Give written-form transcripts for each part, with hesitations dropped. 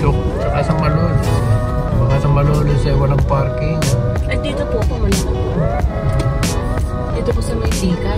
Bundok, saka sa Malolo. Baka sa Malolo siya walang parking. Ay, dito po, pumalaki po. Dito po sa may sikay.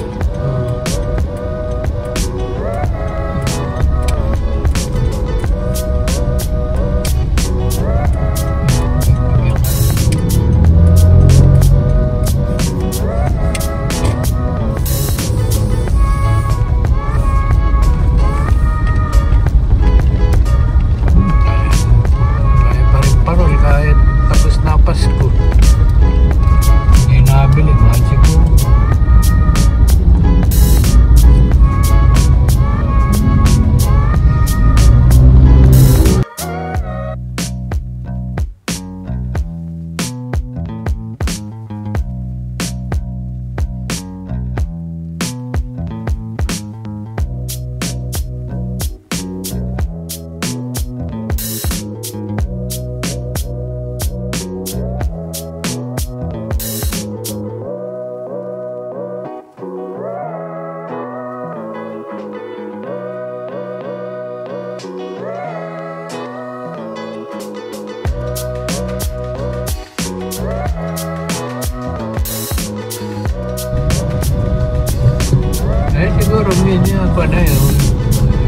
Siguro yun pa na yun.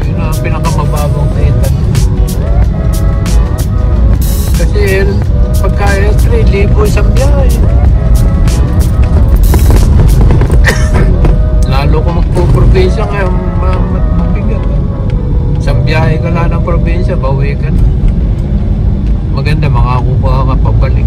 Yun ang pinakamababang kita. Kasi pagka 3,000 isang biyahe. Lalo kung magpo-probinsya ngayon, mabigat. Isang biyahe ka lang ng probinsya, bawi ka na. Maganda, makakuha ka pabalik.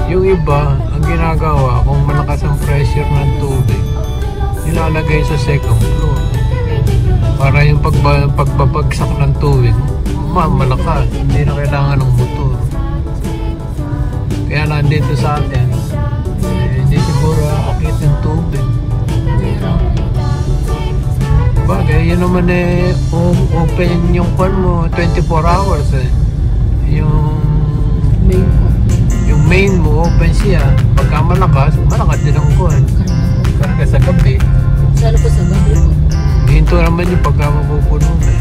Yung iba, ang ginagawa, kung malakas ang pressure ng tubig, nilalagay sa second floor. Para yung pagbabagsak ng tubig, malakas, hindi na kailangan ng motor. Kaya nandito sa atin, hindi siguro akit ng tubig. Bagay, yun naman open yung kwan mo 24 hours eh. Yung main mo open siya. Pagka malakas din ang kwan. Karga sa gabi. Saan po sa gabi po? Hinto naman yung pagka mapupuno na eh.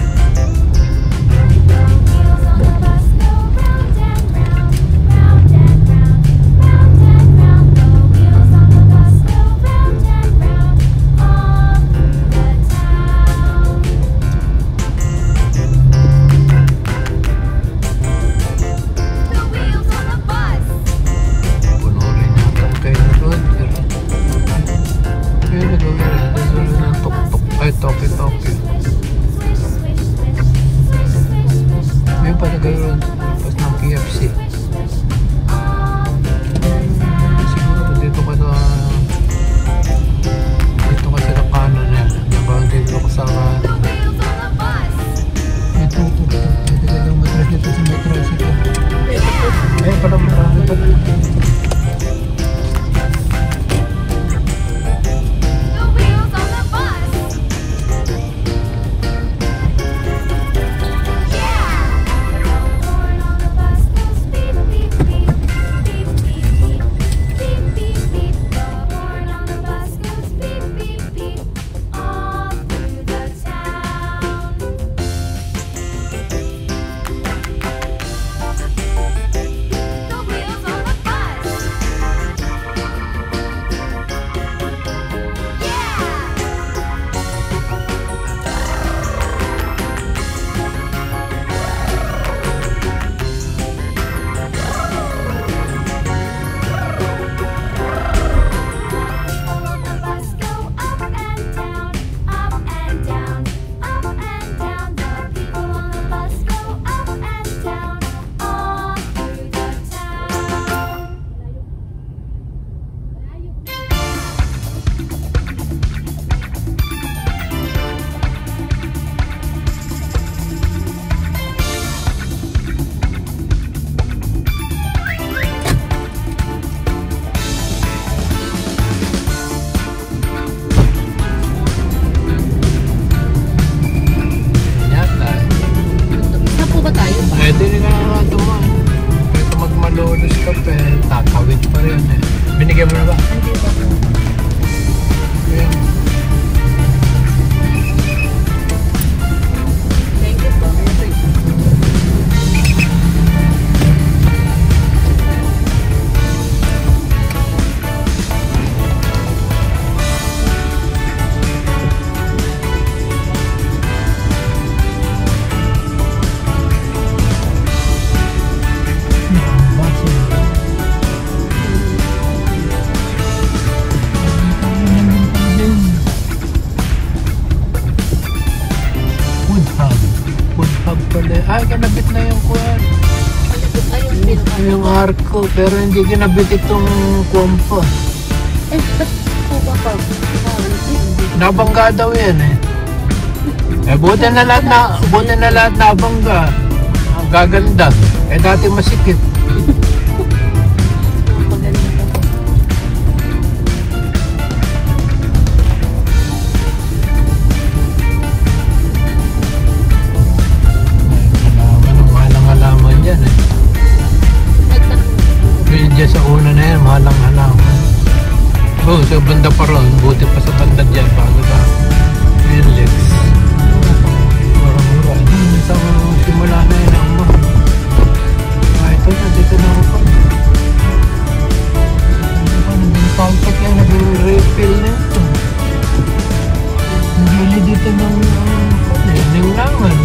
Marco, pero hindi kinabit itong kumpa. Eh, ba't po ba pa? Nabangga daw yan eh. Buti na lahat nabangga. Ang gaganda. Eh dati masikip. Maganda pa po. Mahalang halaman yan eh. Diyan sa una na yan, mahalang halaman. Oh, sa banda pa ron, buti pa sa banda dyan bago sa Felix. Mura-mura. Sa simula na yun ang mahal. Ito na, dito na ako pa. Naging palpak yan, naging refill na ito. Nagili dito ng ninglangan.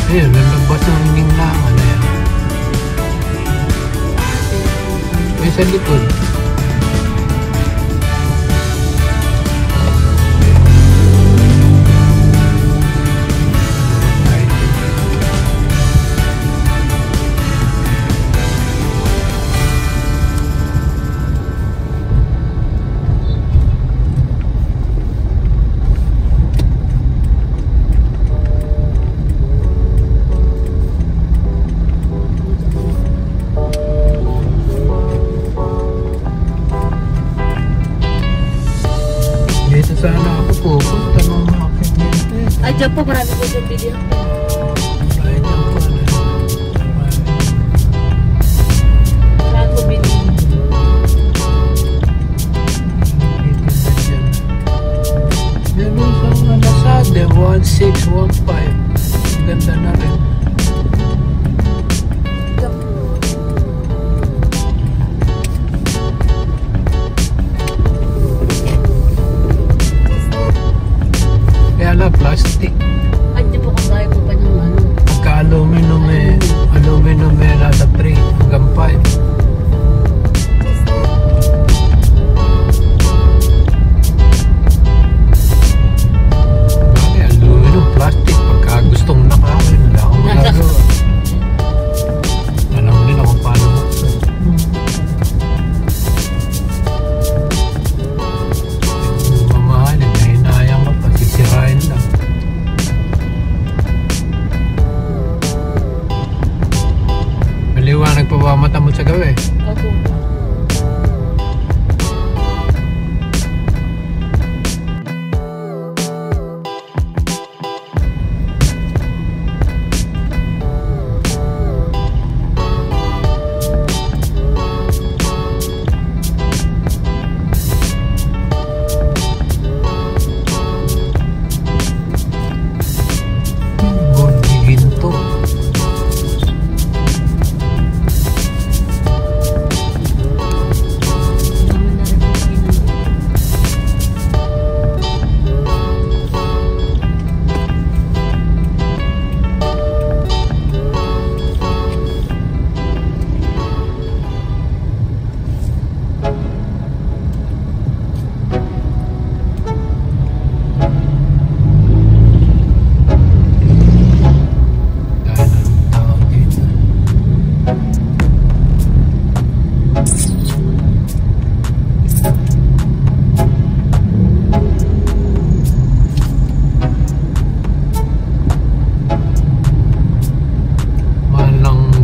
Ayun, nalabas ng ninglangan na yan. May sa likod. Sana ako pupunta ng akin dito. Ay, dyan po, marami po yung video. Ay, dyan po na. Marami po video. Meron sa Lazada, 1615. Ganda na rin. Plastic. Ay, di po kung gaya po pa ng ano. Pagka-aluminum nasa 3 hanggang 5. Bakit aluminum, plastic, pagka gustong nakawin, wala akong magagawa. Alam nila kung paano buksan. Mamahalin, nahinayang ka pa, sisirain lang. Maliwanag pa ba mata mo sa gabi? Opo. Ginto.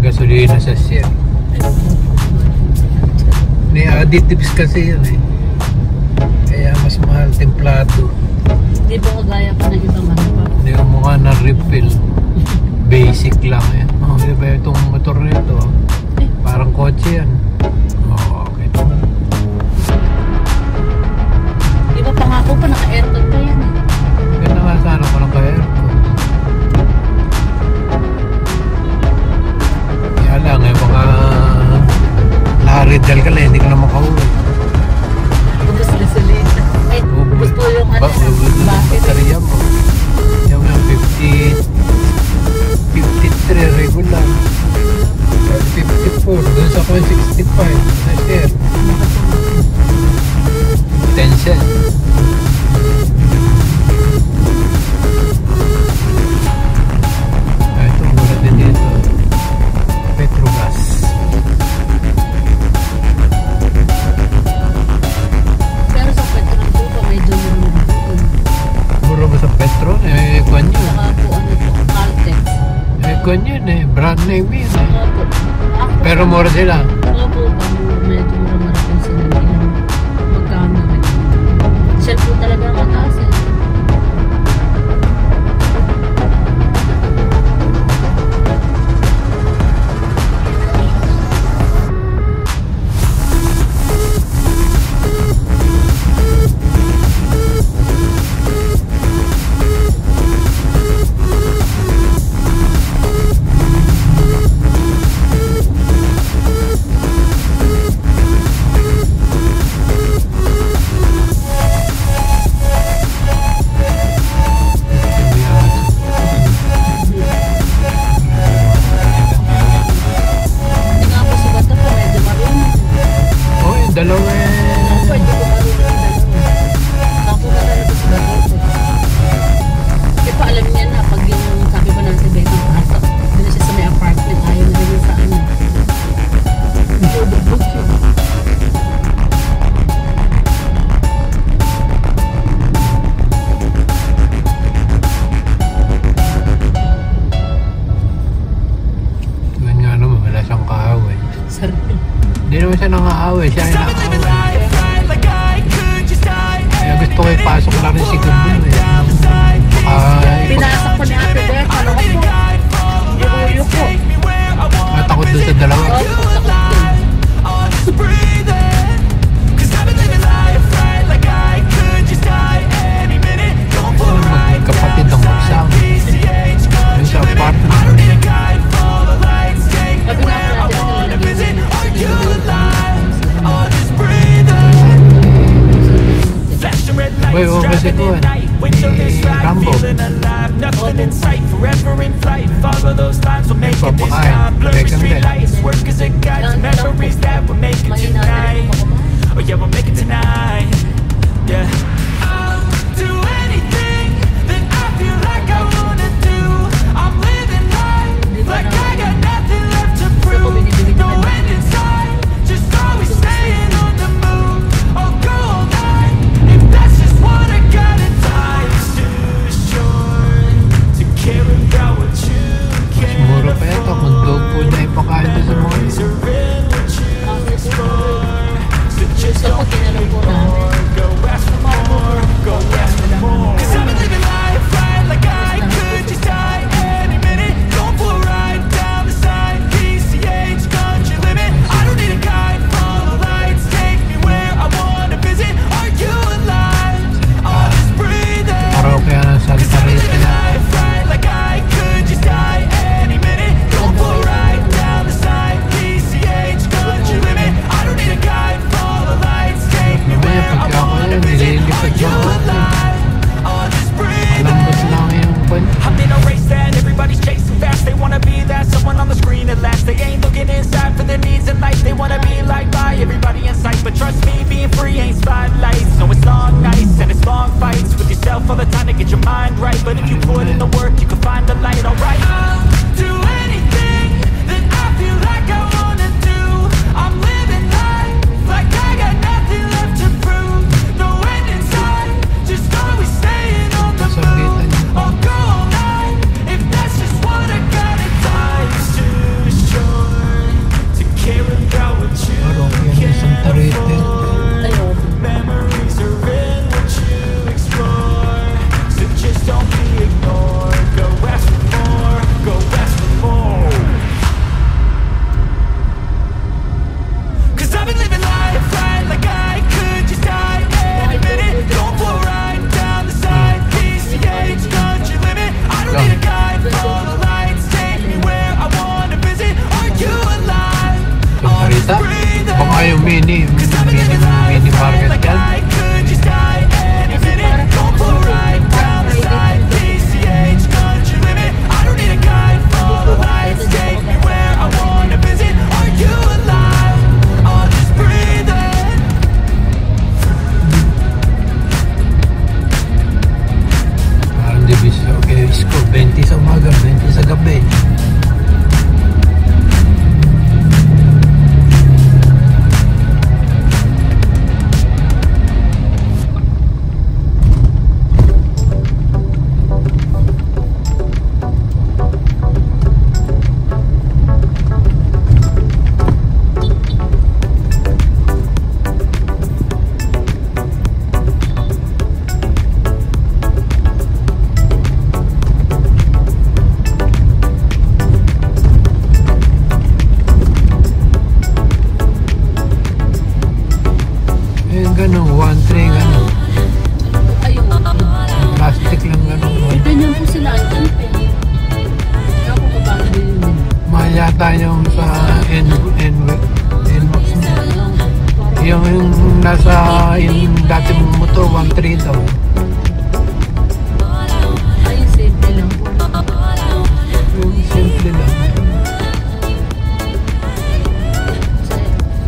Gasolina sa Shell. May additives kasi yan eh. Kaya mas mahal templado. Hindi po kagaya po ng ibang ano pa. Hindi ko mukha na refill. Basic lang yan. Oh, di ba itong motor nito? Parang kotse yan. Oh, okay. Di ba pangako pa naka-aircon pa yan eh. Ganda nga sana ko lang ka-aircon. Kaya lang eh, baka laharidal ka lang, hindi ka na makauwi. Ubus gasolina. Ay, ubus po yung ano. Baterya mo. Yung 53 regular. 54 doon sa 65 na share. 10 cents. Ito mura din dito. Pero mura sila. Opo, medyo mura-mura po sila. Magkano rin. Shell po talaga mataas eh. Dalawa eh. Pwede ko marunong yung dalawa. Ako na talaga sa bago. Kasi pa alam niya na pag yung sabi ko na si Betty pasok, doon siya sa may apartment, ayaw na din sa ano. Bubuk siya. Yun nga naman, wala siyang kaaway. Sarap. Hindi naman siya nangaaway, siya ay nakaaway. Kaya gusto ko ipasok na rin si Gabon eh. Pinasok ko ni Ate Beth, ano ko po? Yuyo ko. Matakot doon sa dalawa. Oo, takot din. Magkapatid ang magsama. Yun sa apartment. Sabi nga po natin, Boy, o kasi ko Rambo. Papakain. Teka Oh yeah, we'll make it tonight. Yeah. I'll do anything that I feel like I wanna do. I'm living life like I got nothing left to prove. No end in sight, just always staying on the move. I'll go all night if that's just what I got. And life's too short to care about what you can. Mura pa ito kung dog po niya ipakain doon sa mga Memories are in what you explore. So just don't tinanong ko na. go ask for more, go ask for more. 'Cause I've been living life right like I could just die any minute. Going for a ride down the side, PCH country limit. I don't need a guide, follow lights, take me where I wanna visit. Are you alive? I'll just breathe in. araw kaya ng Cause I've been Santa living Rita. life right like I could just die any minute. Going for a ride down the side, PCH country limit. I don't need a guide, follow lights, take me Mamaya where I pagka ako wanna yun, visit. nililipad Are you mo ako. alive? I'll just breathe Malambot in. lang yung kwan. I'm in a race that everybody's chasing fast. They wanna be that someone on the screen at last. They ain't looking inside for their needs in life. They wanna be liked by everybody in sight. But trust me, being free ain't spotlights. No, it's long nights and it's long fights with yourself all the time to get your mind right. But if you put in the work, you can find the light. Alright, I'll do anything that I feel like I wanna do. I'm living life like I got nothing left to prove. No end in sight, just always staying on the Sa move. Beta niya. I'll go all night if that's just what I got. It life's too short to care about what you Araw kaya ng Santa Rita. Ayoko. memories are in what you explore. So just don't be ignored. Go ask for more. Go ask for more. 'Cause I've been living life right like I could just die any minute. Going for a ride down the side, PCH country limit. I don't need a guide, follow lights, take me where I wanna visit. Are you alive? Santa Rita? Baka yung mini market Like yan. I could just die any minute. Going for a ride down the side, PCH country limit. I don't need a guide, follow lights, take me where I wanna visit. Are you alive? I'll just breathe in. Parang division. Okay, isko. 20 sa umaga, 20 sa gabi. yung nasa yung dati mong motor, 1.3 daw. Ay, simple lang po. Yung simple lang.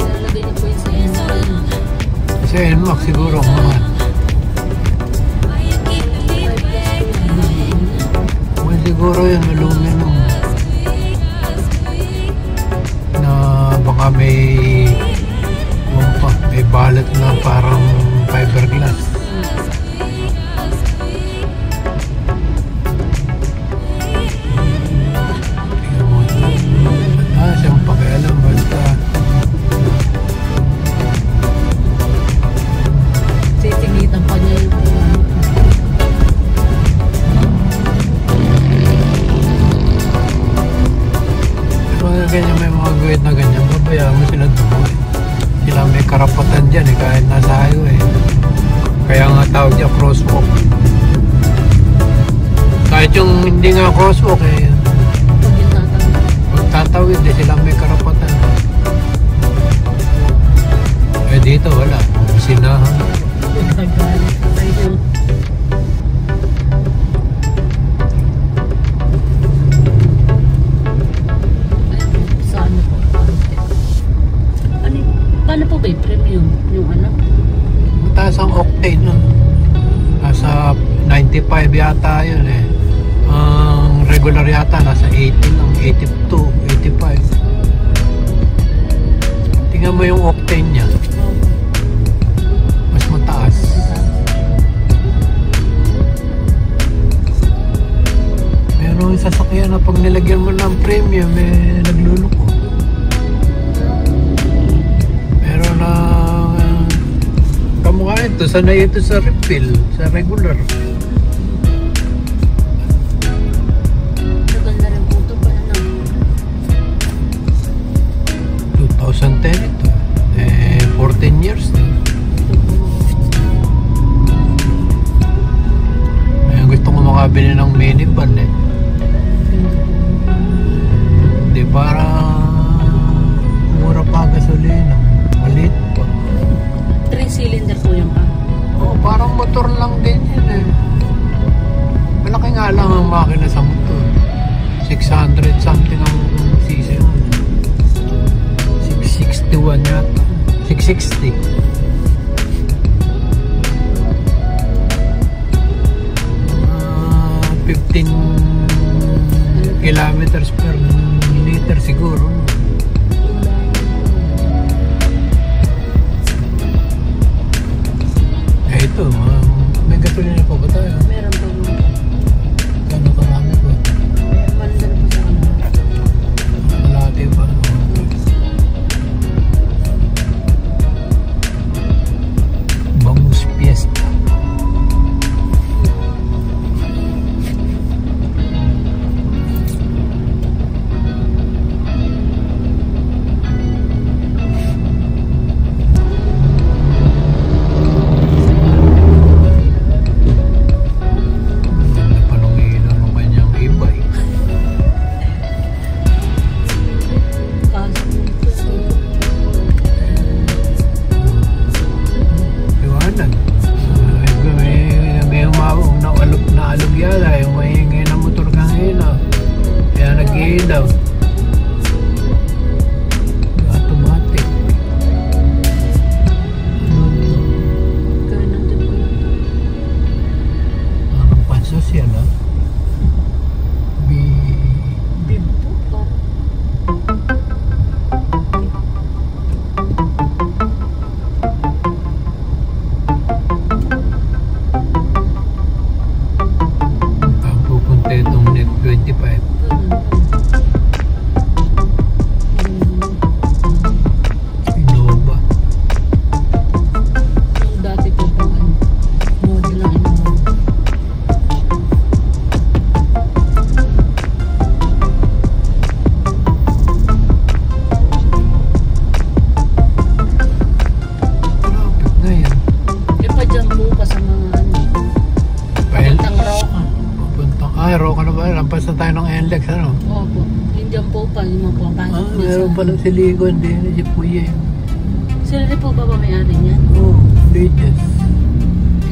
Nilalagay niyo po yun sa NMAX. Sa NMAX siguro mga. Siguro yung aluminum na baka may balat na parang fiberglass. Siyang pakialam basta Titingitan pa niya yung ganyan, may mga guhit na ganyan, babayaan mo sila tumuloy. Sila may karapatan dyan kahit nasa highway. Kaya nga tawag dyan crosswalk. Kahit yung hindi nga crosswalk pag tatawid sila may karapatan. Dito wala, sinahan. Paano po ba yung premium? Yung ano? Mataas ang octane nun. Nasa 95 yata yun eh. Ang regular yata nasa 80 lang, 82, 85. Tingnan mo yung octane niya. Mas mataas. Pero yung sasakyan na pag nilagyan mo ng premium nagluluko. Kamukha ito, sanay ito sa refill, sa regular. Tagal na rin po ito pa na 2010 ito. 14 years na. Gusto ko makabili ng minivan Di para mura pa gasolina. Malit pa. 3-cylinder po yung Parang motor lang din yun Malaki nga lang ang makina sa motor. 600 something ang cc. 661 yata. 660. 15 kilometers per liter siguro. Ito, may gasolina po ba tayo? meron po. Kano karami po? Mandala po sa ano. Malati pa. Bangus Fiesta. Automatic. Parang pansosyal Bib po. Ang pupunta itong net 25. Roca na ba? Lampas na tayo ng NLEX, ano? Opo. Yung dyan po pa, yung mga pumapasok. Meron palang siligon din, si Puya. Sila rin po ba may-ari niyan? Oo, beaches.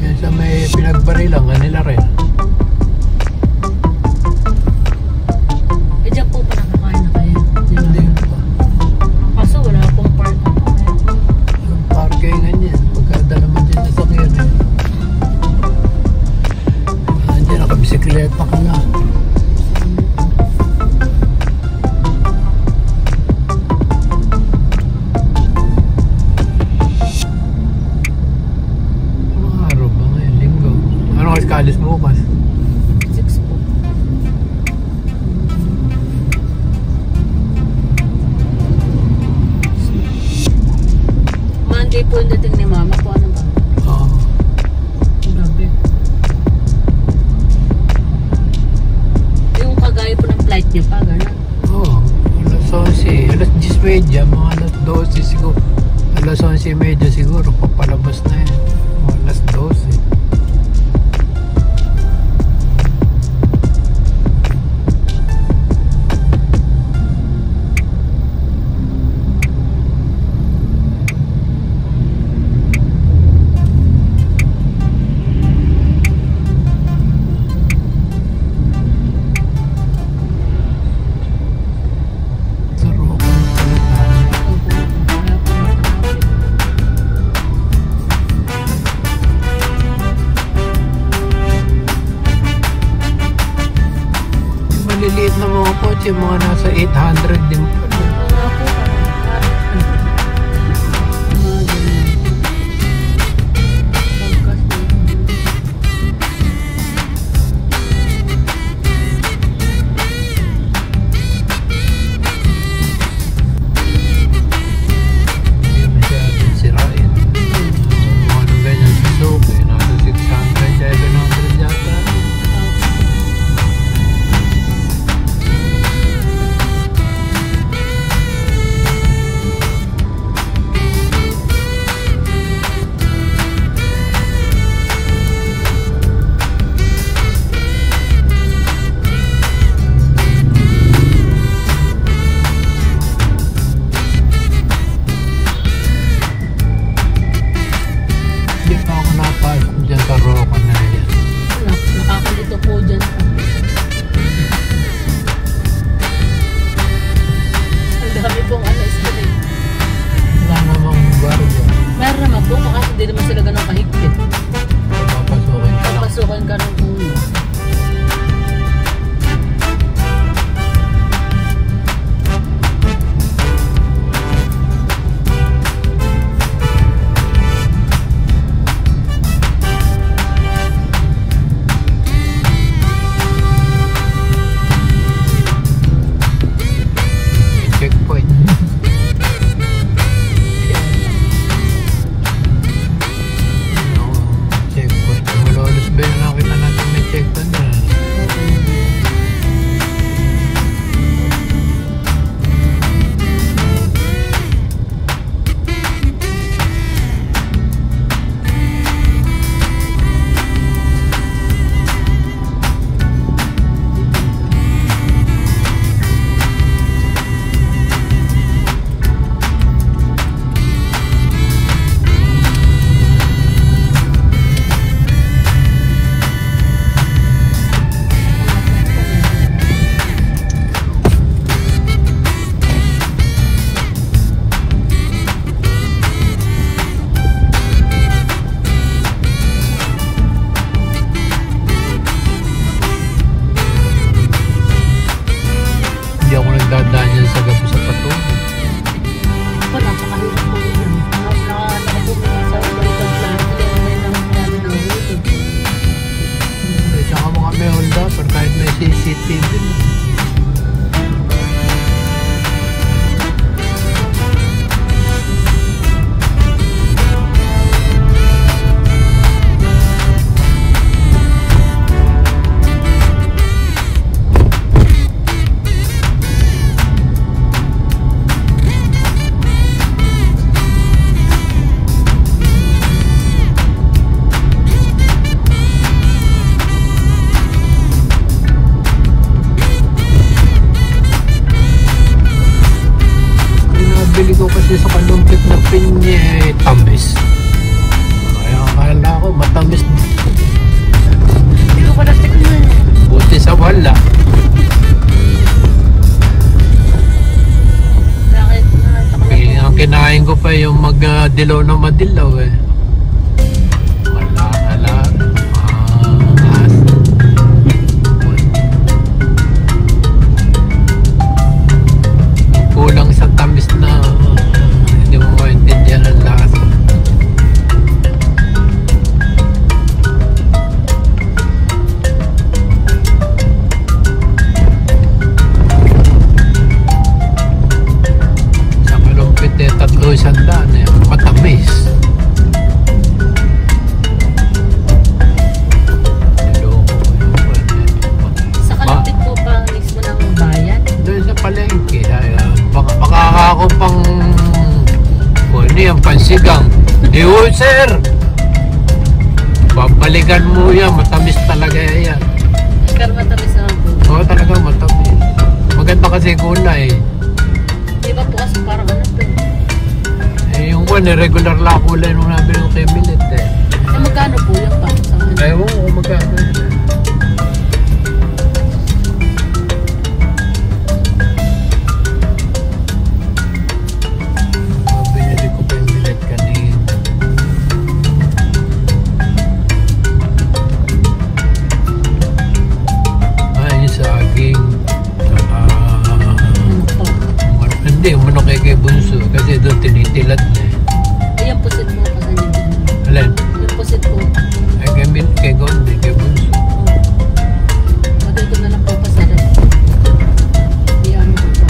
Yan sa may pinagbarilang, kanila rin. Eh, dyan po pa nakakain na kayo. Hindi pa. Kaso wala pong park. Yung parkingan yan, pagkadala mo dyan sa sakyan. Nandiyan, nakabisikleta ka na. Anong araw ba ngayon? Linggo. Ano kasi kalis bukas? 6 po. Monday po yung dating ni Mama po. Ano ba? Oo. Grabe. Yung kagaya po ng flight niyo pa, gano'n? Oo. Alas 11. Alas 10:30. Mga alas 12 siguro. Alas 11:30 siguro. Papalabas na yan. Mga alas 12. Sa Rocan pala tayo. Maliliit na mga kotse, mga nasa 800 din pala. Hindi masyadong sirain. Mga nang ganyan sa Suzuki, nasa 600, 700 yata. Hindi pa ako napasok dyan sa Rocan na yan. Nakakalito po dyan. Ang dami pong escalate. Wala namang gwardiya. Meron naman po, kasi hindi naman sila ganun kahigpit. Papasukin ka lang. Papasukin ka ng ulo. Checkpoint. Checkpoint. Malolos ba yun nakita matamis. Hindi ko pa natikman. Buti sa wala. Bakit? Ang kinain ko pa yung mag-dilaw na madilaw eh. Wala. Kulang sa tamis na hindi mo maintindihan ang lasa. Sa malumpit eh, 300 eh. Matamis. Sa kalapit po pa mismo ng bayan. Doon sa palengke, baka ako pang ano yan, pansigang. Diyo, sir! Babalikan mo yan, matamis talaga yan. Pero matamis naman po. Oo, talaga matamis. Maganda kasi kulay. Di ba po kasi parang ano po? Yung regular lang kulay nung nabili ko kay Millet eh. Magkano po yung pa? Sa ano? Ewan ko magkano. Binili ko pa yung Millet kanina. Yung saging. Ano po? Hindi, manok kay Bunso. Kasi doon tinitilat na eh. Ay, yung pusit mo pa sa inyo. Alin? Yung pusit po. Kay Gondi, kay Bunso. Magay ko na lang po pa sa rin. Di ano po po.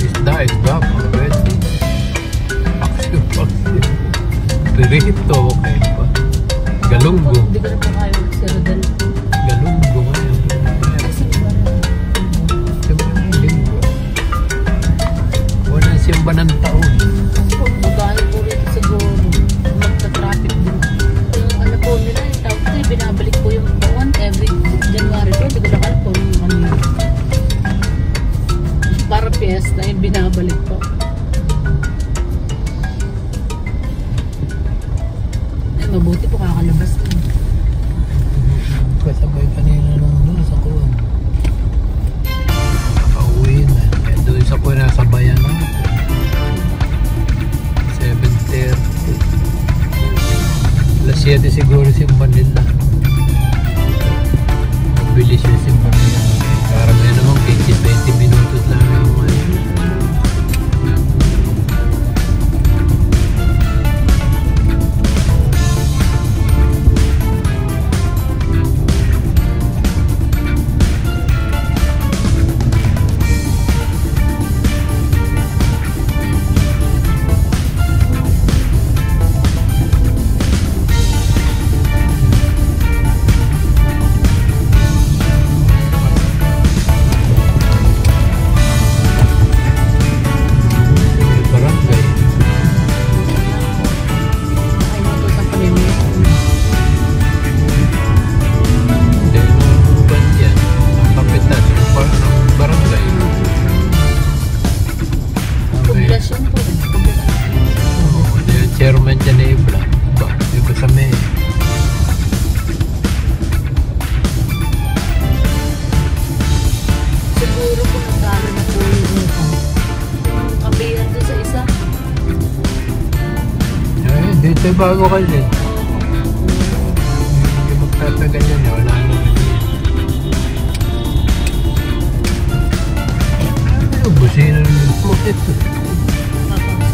Isda, pwede. Paksi. Pirito, okay pa. Galunggo. Hindi ko na po kayo magsirodel. Galunggo ngayon. Kasi ba? Linggo. Walang simba ng taon. Magkano po rin siguro. Magta-traffic din. Yung ano po nila, yung tawag ko, binabalik po yung taon every January po. Hindi ko na alam po yung ano yun. Para fiesta yung binabalik po. Ay, mabuti po kakalabas din. Kasabay kanina nung doon sa kuwan. Nakauwi na. Doon sa kuwan nasa bayan na. 7:30. Alas 7 siguro simba nila. Mabilis yung simba nila. Karamihan naman 15-20 minutos lang yung barangay. Ay, ito sa palimit. Hindi mo ba yan? Ang kapitan ng barangay. Poblasyon po. Yung chairman dyan na Ibla. Iba sa may. Siguro po nagkano na po yung kapihan doon sa isa. Dito bago kasi. Hindi magtatagal yan. Wala naman yan. Busina ng bakit?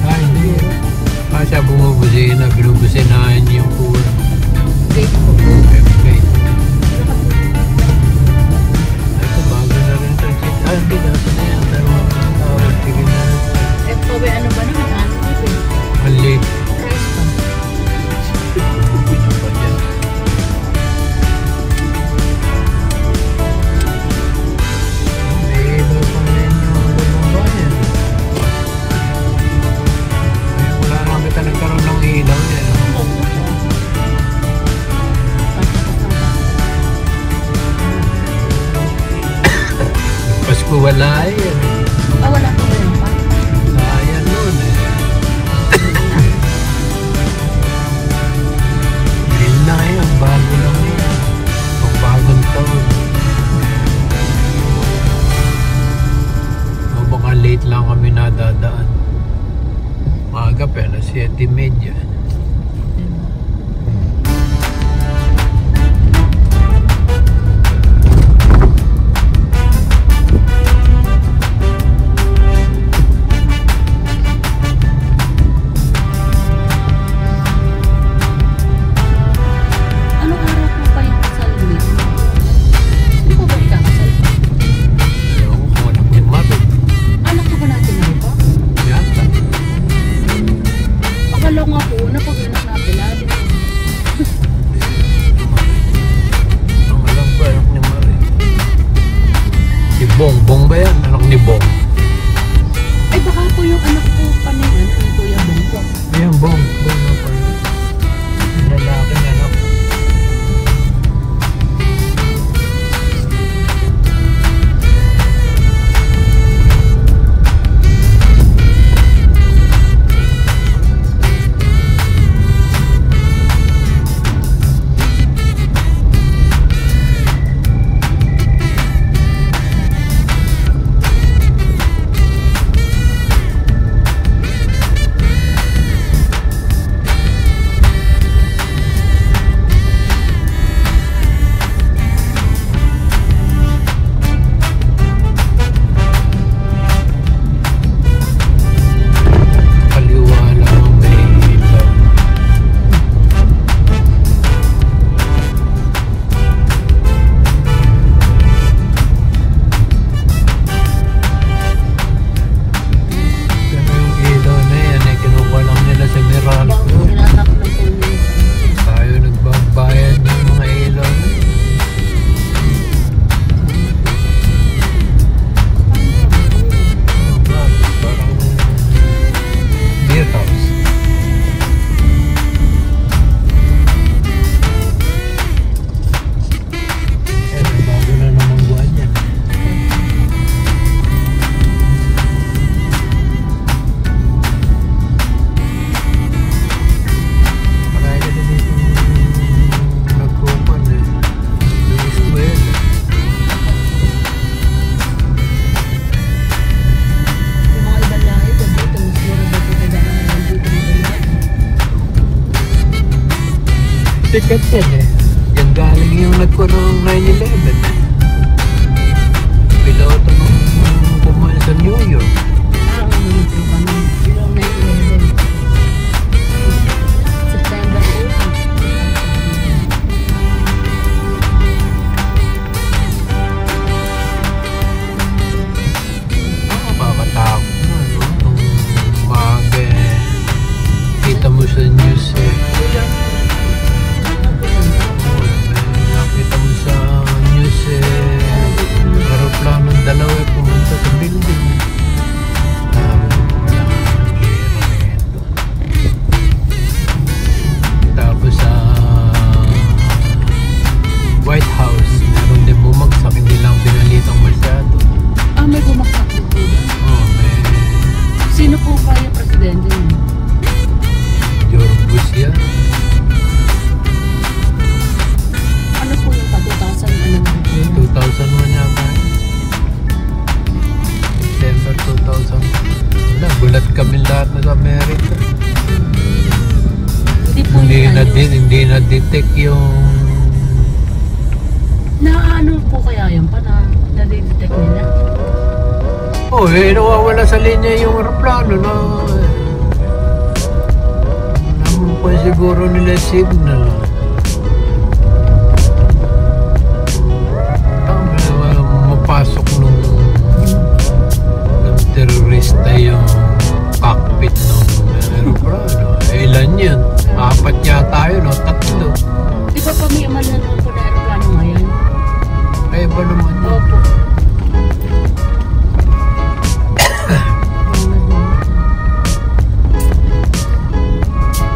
Hindi. Siya bumubusina. Binubusinahan yung kuwan. Gate po. Okay. Ito bago na rin ito. Hindi natin na yan. Pero tawag. Sige na. Eh po ba ano ba naman? Ano po? Mali. Price pa. Ano ba yan? May iba pa rin yung lumang bayan. Ay, wala naman kita nagkaroon ng ilaw yan. Wala yan. Wala po ba yun pa? Sayang nun eh. Yun na yan, bago lang yan. Pang bagong taon. O baka late lang kami nadadaan. Maaga pa, alas 7:30. Bongbong ba yan? Anak ni Bong. Ay baka po yung anak ko kanina ni Kuya Bong po. Ayan, Bong. Bong na pa yun. Lalaking anak. Sikat yan eh. Yan galing yung nagkaroon ng 9/11 eh. Piloto nung kumain sa New York. Yung 9/11. September 8. Nakakatakot na, no? Nung umaga eh. Kita mo sa news eh. Nakita mo sa news eh. Aeroplanong dalawa eh pumunta sa building. Wala nga nag-i-rent. Tapos sa White House, meron din bumagsak. Hindi lang binalitang masyado. May bumaksak din po yan. May... Sino po kaya presidente yun? George Bush yan. Ano po yung pa? 2001 yata. December 2000. Wala, gulat kami lahat na sa Amerika. Hindi na-detect yung... Na ano po kaya yan pa na-detect nila? Nawawala sa linya yung aeroplano na... Naman po siguro nila signal. Mapasok nung terorista yung cockpit ng aeroplano. Ilan yun? 4 yata yun o 3. Di ba pa may naman po na aeroplano ngayon? Ay ba naman yun? Opo.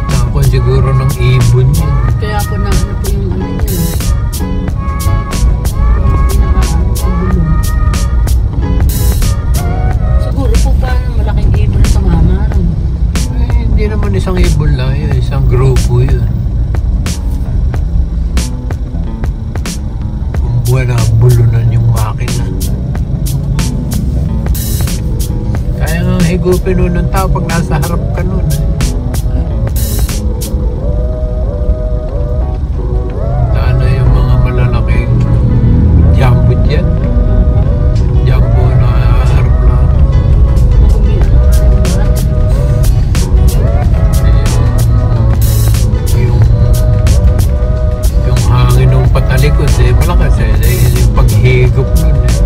Nakapon siguro ng ibon yun. Kaya po na ano po yung ano yun. higupin nun ng tao pag nasa harap ka nun. Sana yung mga malalaking jumbo jet. Jumbo na harap lang. Yung hangin ng patalikod eh, malakas eh. Yung paghigop nun eh.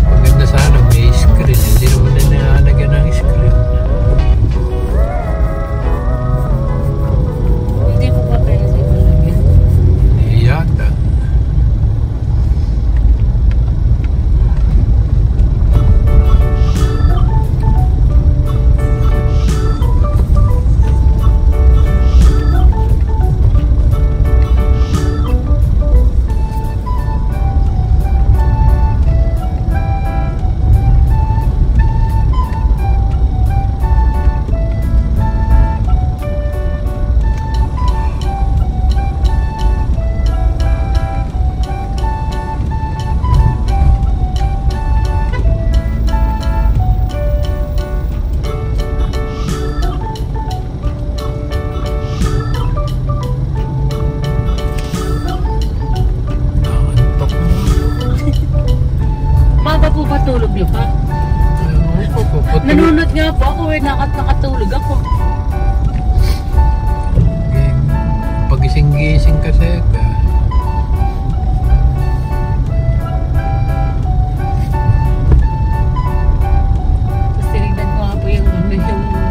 Maganda sana may screen. Hindi naman na nilalagyan ng screen. Hindi ko pa pwede malagyan. Yata. Nakantok na. Baba po ba tulog niyo pa? Nanunod nga po ako eh, nakatulog ako. Pagising-gising kasi ka. Tapos tinignan ko nga po yung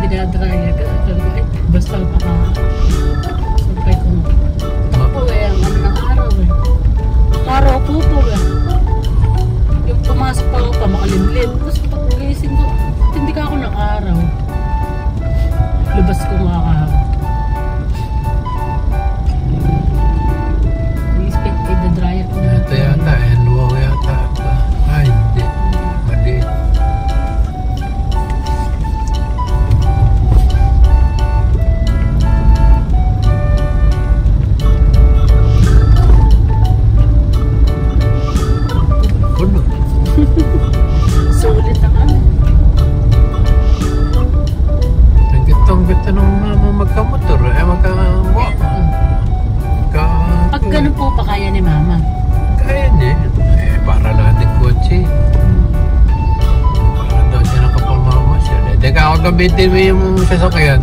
dinadraya ko. Sabi ko, ay, basta baka. Sampay ko nga. Ito po eh, ang ano ng araw eh. Araw po po eh. Yung pumasok pa ako pa, makalimlim. Tapos pag-gising ko, hindi ka ako ng araw. Lubas ko nga kahapon. I-expect i-dryer ko na. Ito yata, N-Wow yata. Ay, hindi. Maliit. Puno. Sulit ang ano. Ang ganda nung magkamotor. Magka-walk. Pag ganun po pa kaya ni mama. Kaya niya. Eh, para lang din kotse. Para daw siya nakapamamasyal. Eh, teka, ako gamitin mo yung sasakyan.